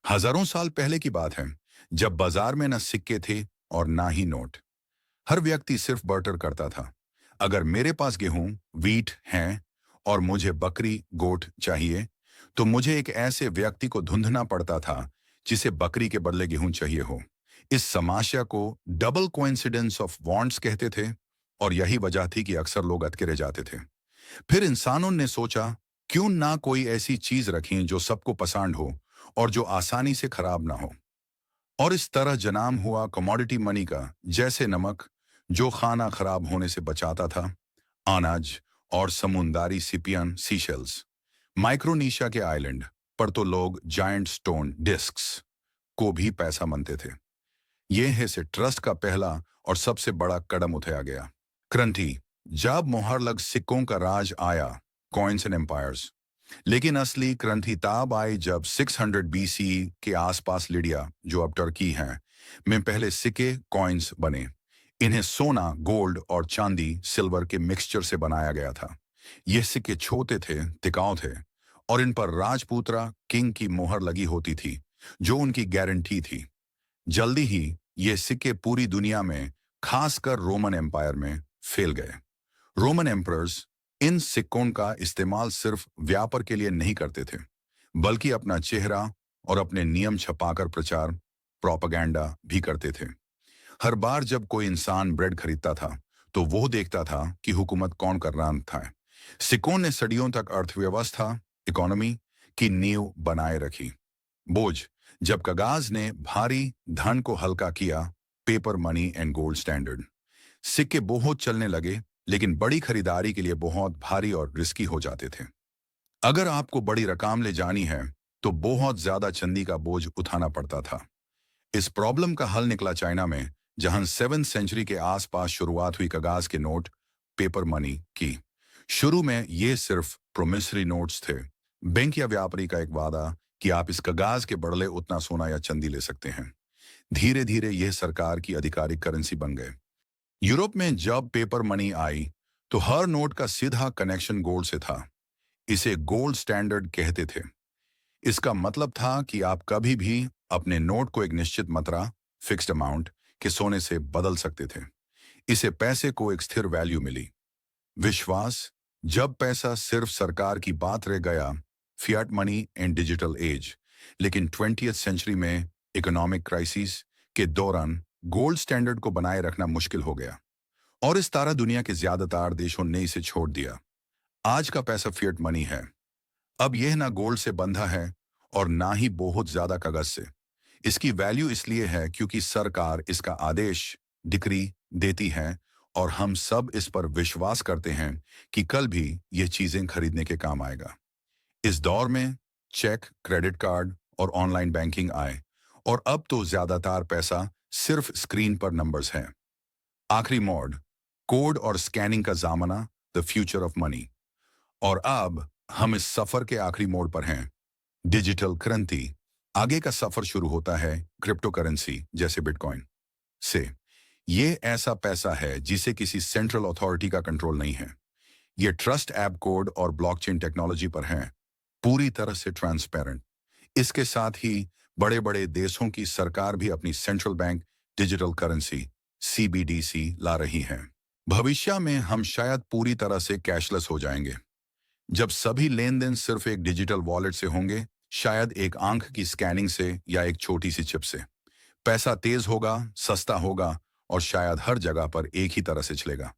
हजारों साल पहले की बात है, जब बाजार में न सिक्के थे और ना ही नोट। हर व्यक्ति सिर्फ बार्टर करता था। अगर मेरे पास गेहूं, वीट हैं और मुझे बकरी, गोट चाहिए, तो मुझे एक ऐसे व्यक्ति को ढूंढना पड़ता था जिसे बकरी के बदले गेहूं चाहिए हो। इस समस्या को डबल कोइंसिडेंस ऑफ वांट्स कहते थे और यही वजह थी कि अक्सर लोग अटके रह जाते थे। फिर इंसानों ने सोचा, क्यों ना कोई ऐसी चीज रखें जो सबको पसंद हो और जो आसानी से खराब ना हो। और इस तरह जन्म हुआ कमोडिटी मनी का, जैसे नमक जो खाना खराब होने से बचाता था, अनाज और समुद्री सिपियन सीशेल्स। माइक्रोनेशिया के आइलैंड पर तो लोग जायंट स्टोन डिस्क्स को भी पैसा मानते थे। यह है से ट्रस्ट का पहला और सबसे बड़ा कदम उठाया गया। क्रंथी, जब मोहर लग सिक्कों का राज आया, कॉइन्स एंड एम्पायर्स। लेकिन असली क्रांति तब आई जब 600 बीसी के आसपास लिडिया, जो अब टर्की है, में पहले सिक्के कॉइन्स बने। इन्हें सोना, गोल्ड और चांदी, सिल्वर के मिक्सचर से बनाया गया था। ये सिक्के छोटे थे, टिकाऊ थे और इन पर राजपूतरा किंग की मोहर लगी होती थी, जो उनकी गारंटी थी। जल्दी ही ये सिक्के पूरी दुनिया में, खासकर रोमन एम्पायर में फैल गए। रोमन एम्परर्स इन सिक्कों का इस्तेमाल सिर्फ व्यापार के लिए नहीं करते थे, बल्कि अपना चेहरा और अपने नियम छपाकर प्रचार, प्रोपेगेंडा भी करते थे। हर बार जब कोई इंसान ब्रेड खरीदता था, तो वो देखता था कि हुकूमत कौन कर रहा था। सिक्कों ने सदियों तक अर्थव्यवस्था, इकोनॉमी की नींव बनाए रखी। बोझ, जब कागज ने भारी धन को हल्का किया, paper money and gold standard. सिक्के बहुत चलने लगे, लेकिन बड़ी खरीदारी के लिए बहुत भारी और रिस्की हो जाते थे। अगर आपको बड़ी रकम ले जानी है, तो बहुत ज्यादा चांदी का बोझ उठाना पड़ता था। इस प्रॉब्लम का हल निकला चाइना में, जहां 7वीं सेंचुरी के आसपास शुरुआत हुई कागज के नोट, पेपर मनी की। शुरू में ये सिर्फ प्रोमिसरी नोट्स थे, बैंक या व्यापारी का एक वादा कि आप इस कागज के बदले उतना सोना या चांदी ले सकते हैं। धीरे धीरे यह सरकार की आधिकारिक करेंसी बन गए। यूरोप में जब पेपर मनी आई, तो हर नोट का सीधा कनेक्शन गोल्ड से था। इसे गोल्ड स्टैंडर्ड कहते थे। इसका मतलब था कि आप कभी भी अपने नोट को एक निश्चित मात्रा, फिक्स्ड अमाउंट के सोने से बदल सकते थे। इसे पैसे को एक स्थिर वैल्यू मिली। विश्वास, जब पैसा सिर्फ सरकार की बात रह गया, Fiat money and digital age. लेकिन 20वीं सेंचुरी में इकोनॉमिक क्राइसिस के दौरान गोल्ड स्टैंडर्ड को बनाए रखना मुश्किल हो गया और इस तरह दुनिया के ज्यादातर देशों ने इसे छोड़ दिया। आज का पैसा फिएट मनी है। अब यह ना गोल्ड से बंधा है और ना ही बहुत ज्यादा कागज से। इसकी वैल्यू इसलिए है क्योंकि सरकार इसका आदेश, डिक्री देती है और हम सब इस पर विश्वास करते हैं कि कल भी यह चीजें खरीदने के काम आएगा। इस दौर में चेक, क्रेडिट कार्ड और ऑनलाइन बैंकिंग आए और अब तो ज्यादातर पैसा सिर्फ स्क्रीन पर नंबर्स हैं। आखिरी मोड, कोड और स्कैनिंग का जमाना, द फ्यूचर ऑफ मनी। और अब हम इस सफर के आखिरी मोड पर हैं, डिजिटल क्रांति। आगे का सफर शुरू होता है क्रिप्टो करेंसी जैसे बिटकॉइन से। यह ऐसा पैसा है जिसे किसी सेंट्रल अथॉरिटी का कंट्रोल नहीं है। यह ट्रस्ट ऐप कोड और ब्लॉकचेन टेक्नोलॉजी पर है, पूरी तरह से ट्रांसपेरेंट। इसके साथ ही बड़े बड़े देशों की सरकार भी अपनी central bank digital currency, CBDC ला रही है। भविष्य में हम शायद पूरी तरह से कैशलेस हो जाएंगे, जब सभी लेन देन सिर्फ एक डिजिटल वॉलेट से होंगे, शायद एक आंख की स्कैनिंग से या एक छोटी सी चिप से। पैसा तेज होगा, सस्ता होगा और शायद हर जगह पर एक ही तरह से चलेगा।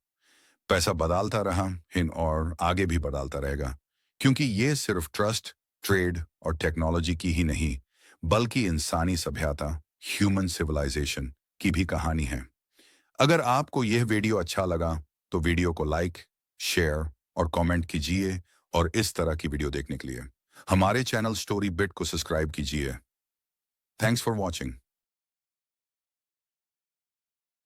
पैसा बदलता रहा हिन और आगे भी बदलता रहेगा, क्योंकि ये सिर्फ ट्रस्ट, ट्रेड और टेक्नोलॉजी की ही नहीं, बल्कि इंसानी सभ्यता, ह्यूमन सिविलाइजेशन की भी कहानी है। अगर आपको यह वीडियो अच्छा लगा, तो वीडियो को लाइक, शेयर और कमेंट कीजिए और इस तरह की वीडियो देखने के लिए हमारे चैनल स्टोरी बिट को सब्सक्राइब कीजिए। Thanks for watching.